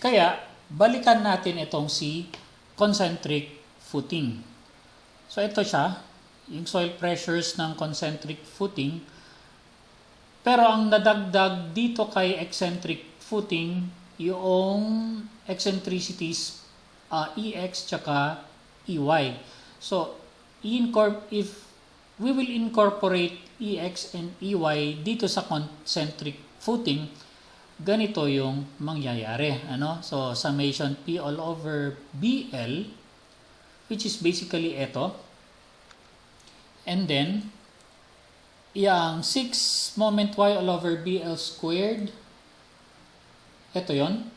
Kaya, balikan natin itong si concentric footing. So, ito siya, yung soil pressures ng concentric footing. Pero ang nadagdag dito kay eccentric footing, yung eccentricities, EX tsaka EY. So, if we will incorporate EX and EY dito sa concentric footing, ganito yung mangyayari. So, summation P all over BL, which is basically ito. And then, yung 6 moment Y all over BL squared, ito yon.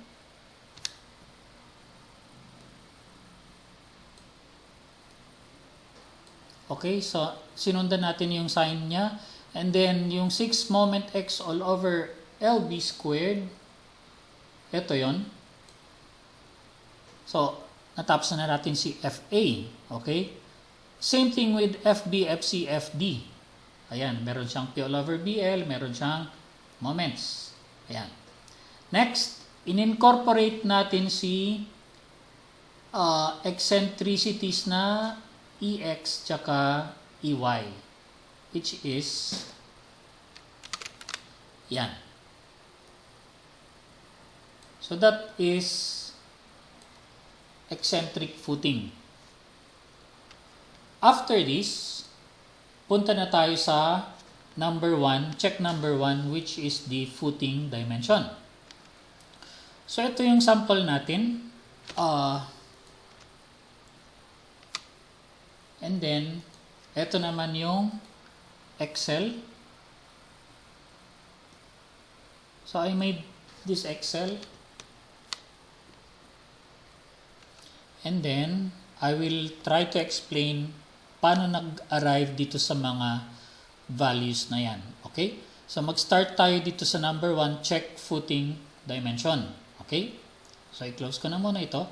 Okay, so sinundan natin yung sign niya. And then, yung 6 moment X all over LB squared, ito yon. So, natapos na natin si FA. Okay? Same thing with FB, FC, FD. Ayan, meron siyang P all over BL, meron siyang moments. Ayan. Next, in-incorporate natin si eccentricities na EX tsaka EY, which is yan. So that is eccentric footing. After this, punta na tayo sa number 1, check number 1, which is the footing dimension. So ito yung sample natin. And then, ito naman yung Excel. So I made this Excel. And then, I will try to explain paano nag-arrive dito sa mga values na yan. Okay? So mag-start tayo dito sa number 1, check footing dimension. Okay? So i-close ko na muna ito.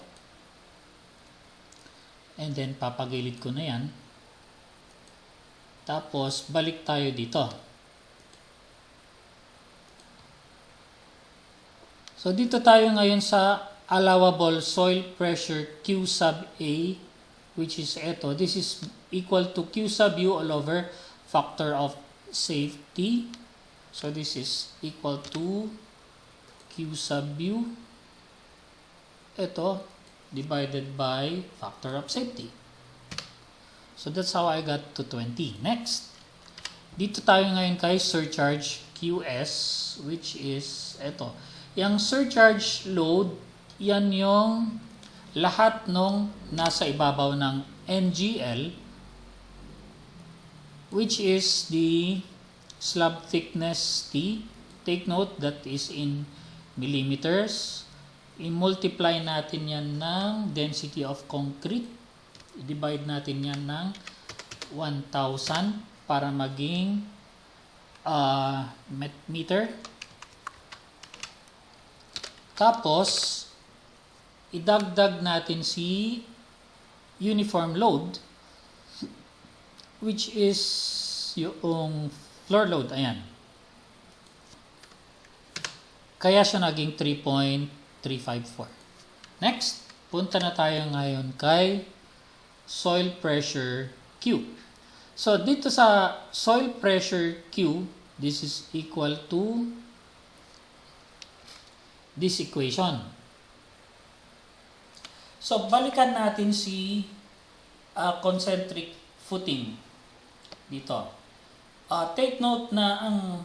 And then papagilid ko na yan. Tapos balik tayo dito. So dito tayo ngayon sa allowable soil pressure Q sub A, which is ito. This is equal to Q sub U all over factor of safety. So this is equal to Q sub U. Ito, divided by factor of safety. So that's how I got to 20. Next, dito tayo ngayon kay surcharge QS, which is ito. Yung surcharge load, yan yung lahat nung nasa ibabaw ng NGL, which is the slab thickness T. Take note that is in millimeters. I-multiply natin yan ng density of concrete. I-divide natin yan ng 1,000 para maging meter. Tapos, idagdag natin si uniform load, which is yung floor load. Ayan. Kaya siya naging 3.354. Next, punta na tayo ngayon kay soil pressure Q. So, dito sa soil pressure Q, this is equal to this equation. So, balikan natin si concentric footing dito. Take note na ang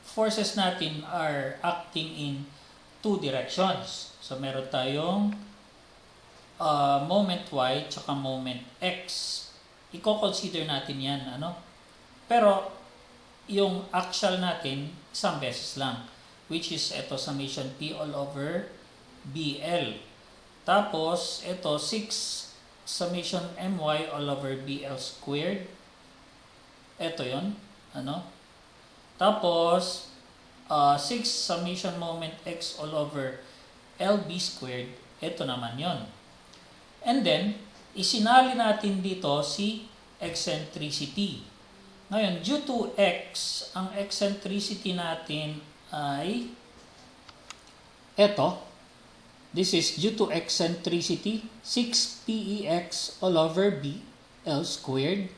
forces natin are acting in two directions. So, meron tayong moment Y tsaka moment X. I-consider natin yan. Pero, yung actual natin, isang beses lang. Which is ito, summation P all over BL. Tapos, ito, 6 summation MY all over BL squared. Ito yon. Tapos, 6 summation moment X all over LB squared. Ito naman yon. And then, isinali natin dito si eccentricity. Ngayon, due to X, ang eccentricity natin ay ito. This is due to eccentricity, 6PEX all over BL squared.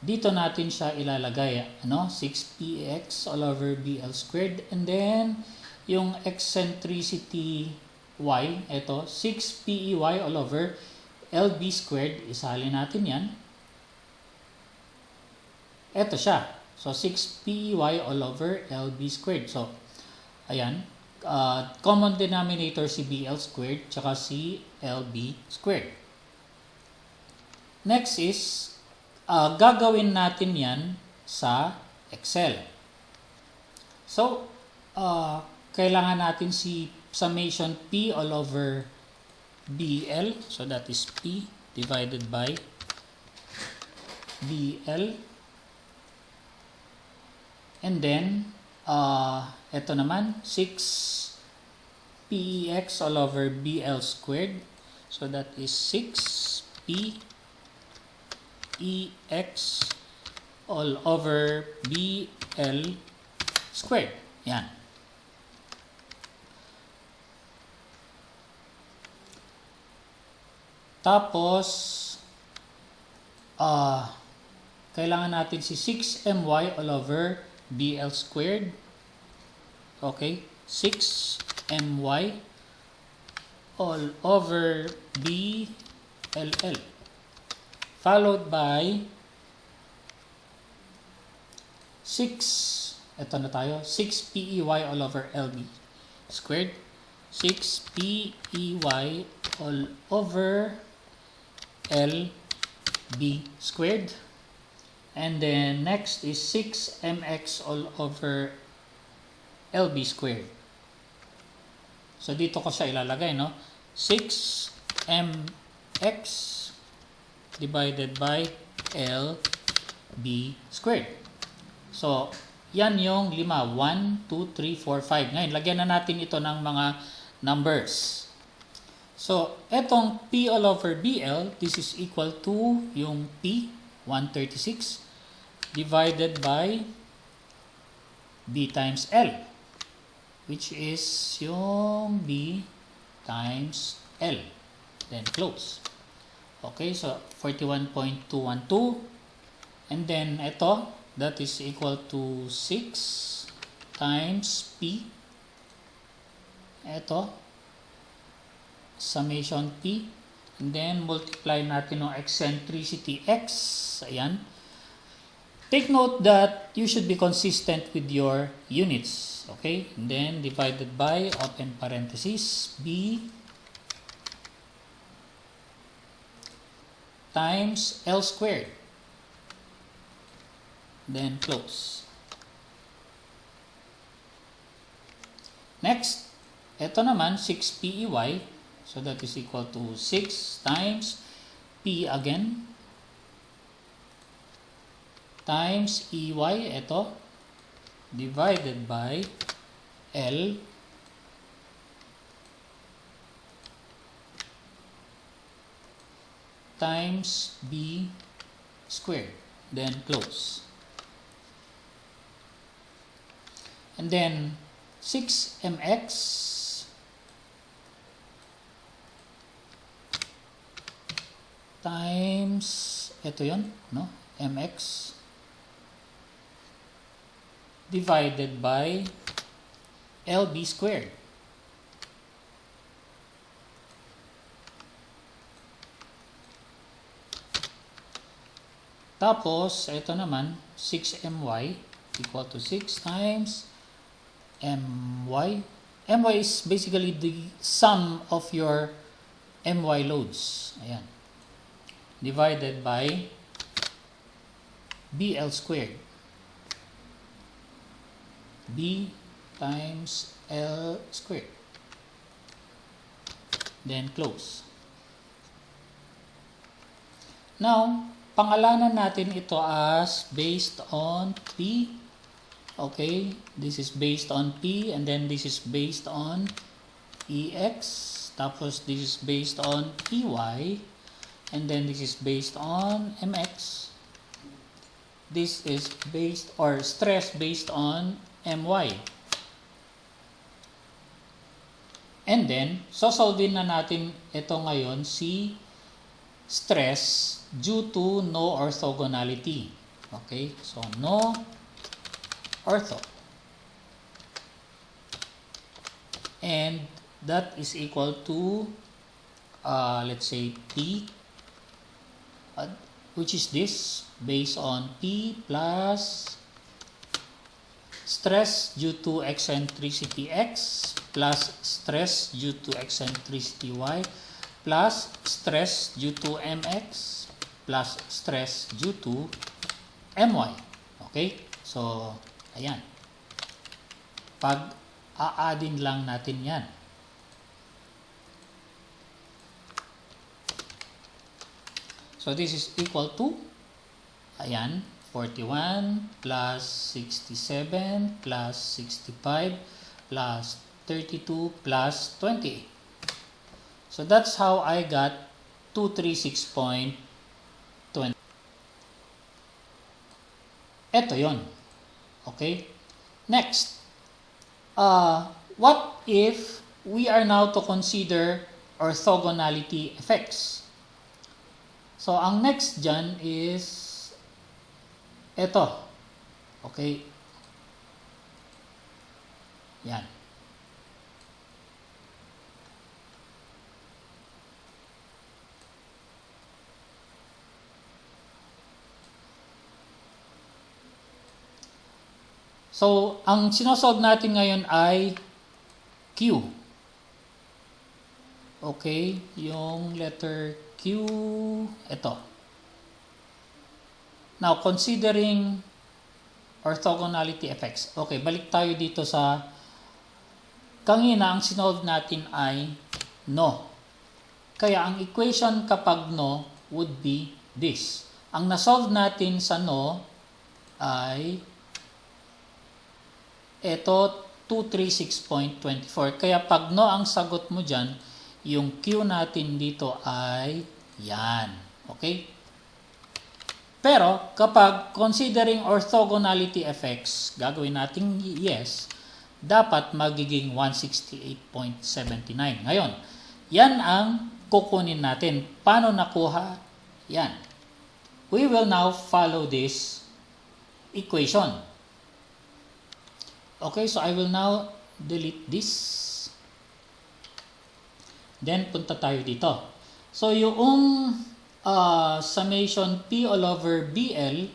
Dito natin siya ilalagay, 6PEX all over BL squared. And then, yung eccentricity y, ito, 6PEY all over LB squared. Isalin natin yan. Ito siya. So, 6PEY all over LB squared. So, ayan. Common denominator si BL squared tsaka si LB squared. Next is, gagawin natin yan sa Excel. So, kailangan natin si summation P all over BL. So, that is P divided by BL. And then, ito naman, 6PEX all over BL squared. So, that is 6PEX all over BL squared. Yan. Tapos, kailangan natin si 6MY all over BL squared. Okay, 6MY all over BLL. Followed by 6PEY all over LB squared. 6PEY all over LB squared. And then next is 6MX all over LB squared. So dito ko siya ilalagay, 6MX divided by LB squared. So, yan yung 5. 1, 2, 3, 4, 5. Ngayon, lagyan na natin ito ng mga numbers. So, etong P all over BL, this is equal to yung P, 136, divided by B times L, which is yung B times L. Then close. Okay, so 41.212. And then ito, that is equal to 6 times P. Ito, summation P. And then, multiply natin ng eccentricity X. Ayan. Take note that you should be consistent with your units. Okay? And then, divided by, open parenthesis, B times L squared. Then, close. Next, ito naman, 6PEY. So that is equal to 6 times P again times EY, ito, divided by L times B squared. Then close. And then 6MX times, ito yun, MX divided by LB squared. Tapos, ito naman, 6MY equal to 6 times MY. MY is basically the sum of your MY loads. Ayan. Divided by BL squared. B times L squared. Then close. Now, pangalanan natin ito as based on P. Okay, this is based on P and then this is based on EX. Tapos this is based on EY. And then this is based on MX. This is based or stress based on MY. And then, sosolvein na natin ito ngayon si stress due to no orthogonality. Okay, so no ortho. And that is equal to, let's say, P, which is this, based on P plus stress due to eccentricity X plus stress due to eccentricity Y plus stress due to mx plus stress due to my. Okay? So, ayan. Pag-a-addin lang natin yan. So, this is equal to, ayan, 41 plus 67 plus 65 plus 32 plus 28. So that's how I got 236.20. Ito yon. Okay? Next. What if we are now to consider orthogonality effects? So, ang next dyan is ito. Okay? Yan. So, ang sinosolve natin ngayon ay Q. Okay? Yung letter Q, ito. Now, considering orthogonality effects. Okay, balik tayo dito sa kanina, ang sinolve natin ay no. Kaya, ang equation kapag no would be this. Ang nasolve natin sa no ay ito, 236.24. Kaya pag no ang sagot mo dyan, yung Q natin dito ay yan. Okay? Pero kapag considering orthogonality effects, gagawin natin yes, dapat magiging 168.79. Ngayon, yan ang kukunin natin. Paano nakuha? Yan. We will now follow this equation. Okay, so I will now delete this. Then, punta tayo dito. So, yung summation P all over BL,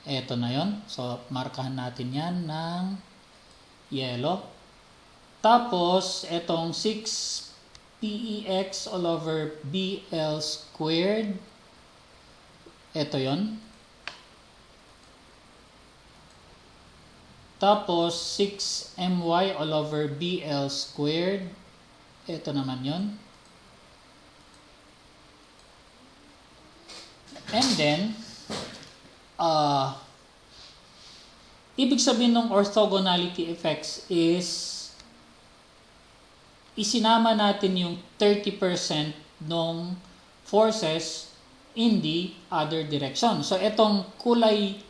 eto na yon. So, markahan natin yan ng yellow. Tapos, etong 6 PEX all over BL squared, eto yon. Tapos, 6my all over BL squared. Ito naman yon. And then, ibig sabihin ng orthogonality effects is, isinama natin yung 30% ng forces in the other direction. So, itong kulay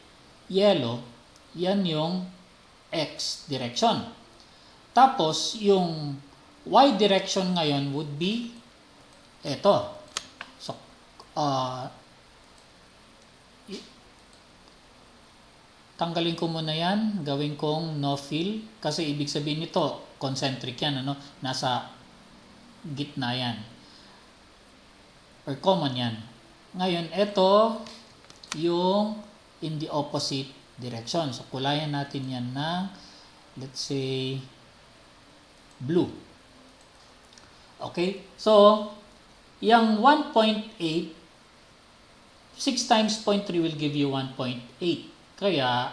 yellow, yan yung X direction. Tapos, yung Y direction ngayon would be ito. So, tanggalin ko muna yan. Gawin kong no fill. Kasi ibig sabihin nito, concentric yan. Ano? Nasa gitna yan. Or common yan. Ngayon, ito yung in the opposite direction. So, kulayan natin yan ng, let's say, blue. Okay? So, yung 1.8, 6 times 0.3 will give you 1.8. Kaya,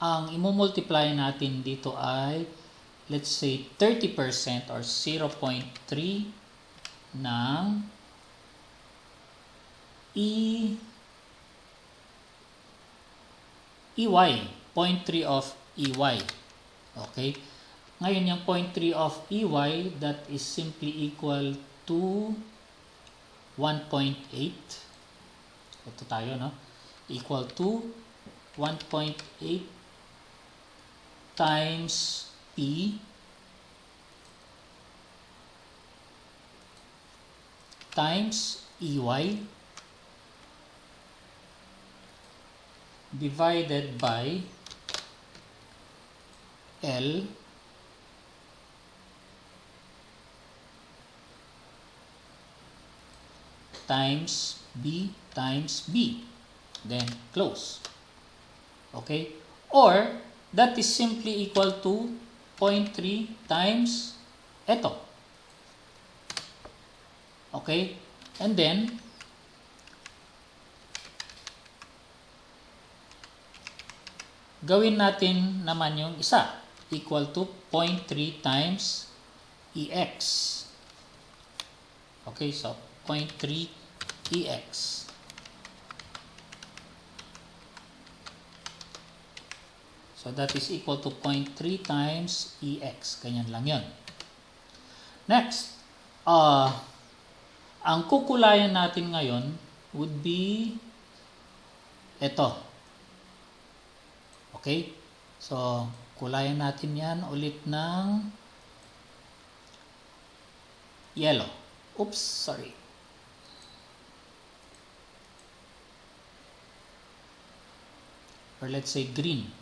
ang imumultiply natin dito ay, let's say, 30% or 0.3 ng EY, 0.3 of EY. Okay? Ngayon, yung 0.3 of EY, that is simply equal to 1.8. Ito tayo, no? Equal to 1.8 times P times EY divided by L times B times B. Then close. Okay? Or, that is simply equal to 0.3 times ito. Okay? And then, gawin natin naman yung isa. Equal to 0.3 times EX. Okay, so 0.3 EX. So that is equal to 0.3 times EX. Ganyan lang yun. Next, ang kukulayan natin ngayon would be ito. Okay? So, kulayan natin yan ulit ng yellow. Oops, sorry. Or let's say green.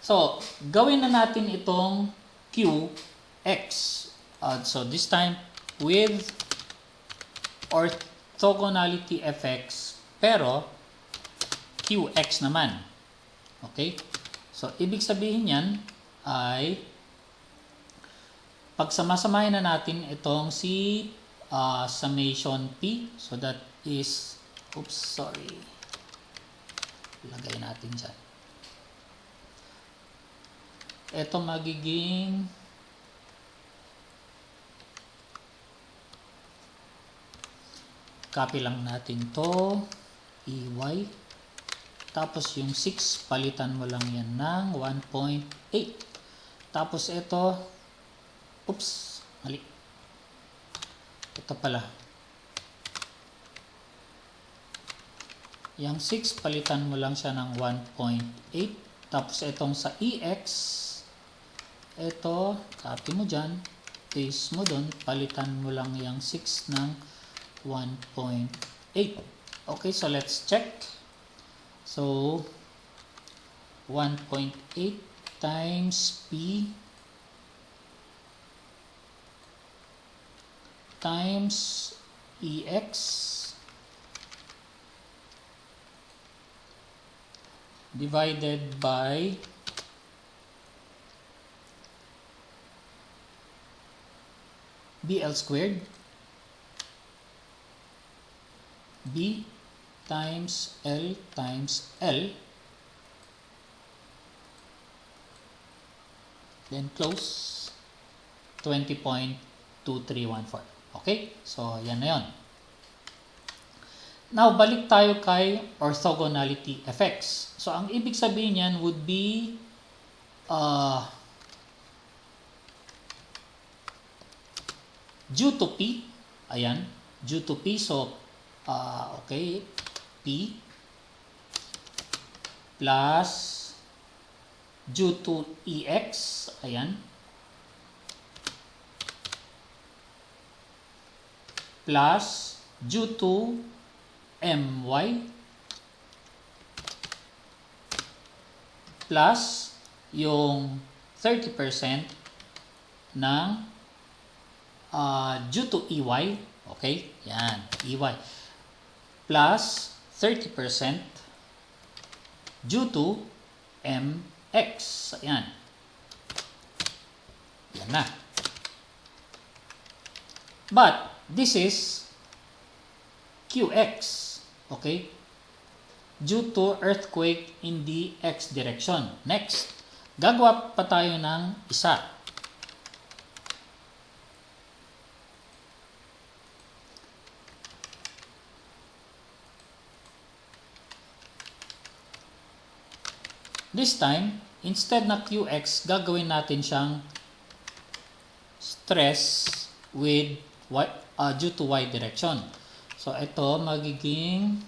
So, gawin na natin itong QX. So, this time with orthogonality fx, pero QX naman. Okay? So, ibig sabihin yan ay pagsamasamahin na natin itong si summation P. So, that is, oops, sorry. Lagay natin dyan. Ito magiging copy lang natin to EY. Tapos yung 6, palitan mo lang yan ng 1.8. Tapos ito, oops, mali. Ito pala. Yung 6, palitan mo lang siya ng 1.8. Tapos itong sa EX, ito, copy mo dyan, paste mo dun, palitan mo lang yung 6 ng 1.8. Okay, so let's check. So, 1.8 times P times EX divided by BL squared, B times L times L, then close, 20.2314. Okay? So, yan na yun. Now, balik tayo kay orthogonality effects. So, ang ibig sabihin yan would be due to P. Ayan. Due to P. So, okay. P plus due to EX, ayan, plus due to MY plus yung 30% ng due to EY, okay, yan, EY, plus 30% due to MX. Ayan. Yan na. But, this is QX. Okay? Due to earthquake in the X direction. Next, gagawa pa tayo ng isa. This time, instead na QX, gagawin natin siyang stress with y, due to Y direction. So, ito magiging,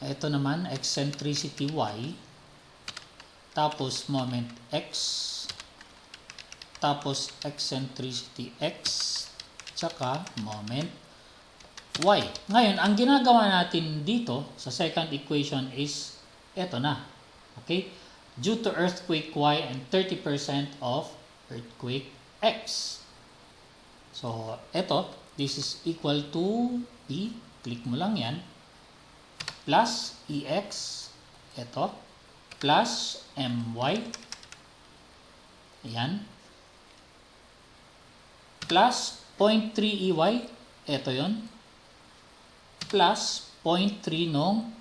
ito naman, eccentricity Y, tapos moment X, tapos eccentricity x, tsaka moment y. Ngayon, ang ginagawa natin dito sa second equation is eto na. Okay? Due to earthquake y and 30% of earthquake x. So, eto, this is equal to P, click mo lang yan, plus EX, eto, plus MY, ayan, plus 0.3 EY, eto yon, plus 0.3 nung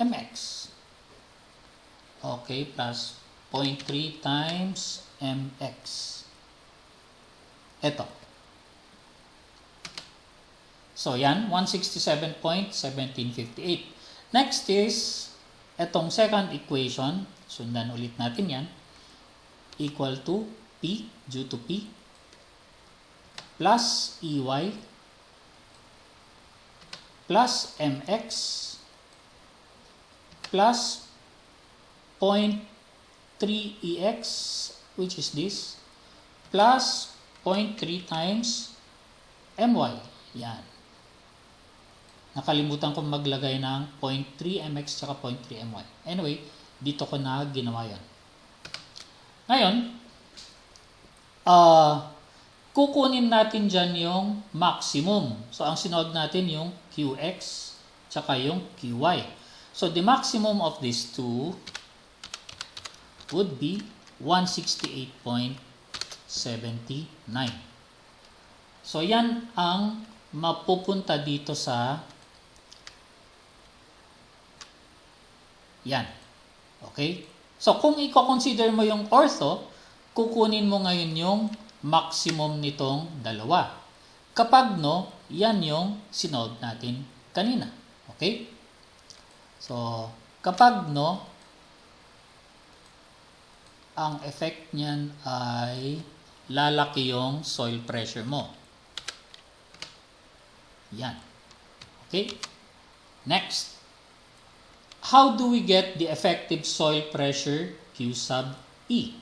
MX. Okay, plus 0.3 times MX. Ito. So, yan, 167.1758. Next is, itong second equation, sundan ulit natin yan, equal to P, due to P, plus EY, plus MX, plus 0.3 EX, which is this, plus 0.3 times MY. Yan. Nakalimutan kong maglagay ng 0.3 MX tsaka 0.3 MY. Anyway, dito ko na ginawa yan. Ngayon, kukunin natin dyan yung maximum. So, ang sinod natin yung QX tsaka yung QY. So, the maximum of these two would be 168.79. So, yan ang mapupunta dito sa yan. Okay? So, kung i-consider mo yung ortho, kukunin mo ngayon yung maximum nitong dalawa. Kapag no, yan yung sinod natin kanina. Okay? So, kapag no, ang effect niyan ay lalaki yung soil pressure mo. Yan. Okay? Next. How do we get the effective soil pressure Q sub E?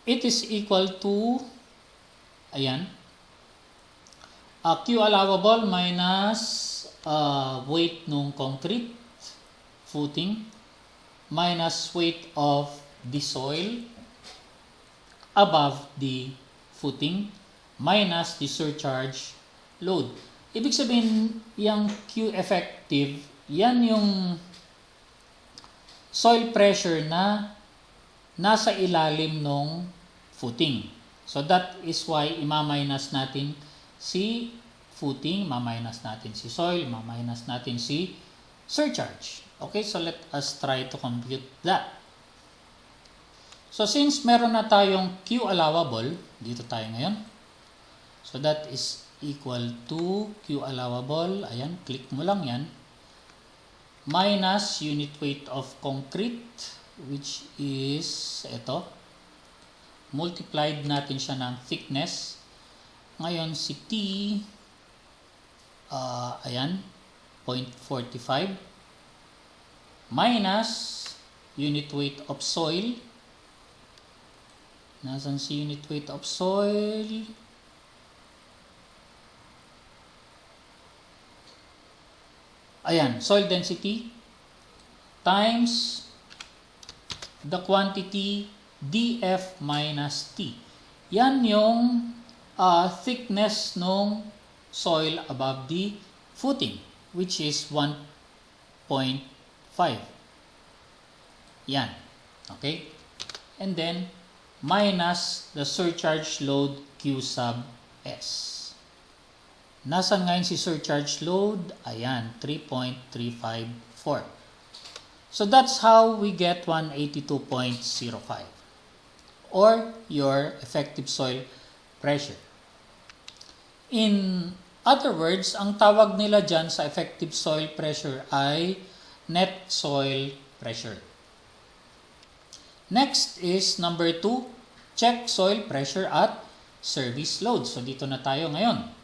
It is equal to, ayan, Q allowable minus weight nung concrete footing minus weight of the soil above the footing minus the surcharge load. Ibig sabihin, yung Q effective, yan yung soil pressure na nasa ilalim ng footing. So that is why ima-minus natin si footing, ma-minus natin si soil, ma-minus natin si surcharge. Okay, so let us try to compute that. So since meron na tayong Q allowable, dito tayo ngayon. So that is equal to Q allowable, ayan, click mo lang yan, minus unit weight of concrete, which is ito, multiplied natin siya ng thickness. Ngayon si T, ayan, 0.45, minus unit weight of soil. Nasaan si unit weight of soil? Ayan, soil density times the quantity dF minus T. Yan yung thickness ng soil above the footing, which is 1.5. Yan. Okay? And then, minus the surcharge load Q sub S. Nasaan ngayon si surcharge load? Ayan, 3.354. So that's how we get 182.05 or your effective soil pressure. In other words, ang tawag nila dyan sa effective soil pressure ay net soil pressure. Next is number 2, check soil pressure at service load. So dito na tayo ngayon.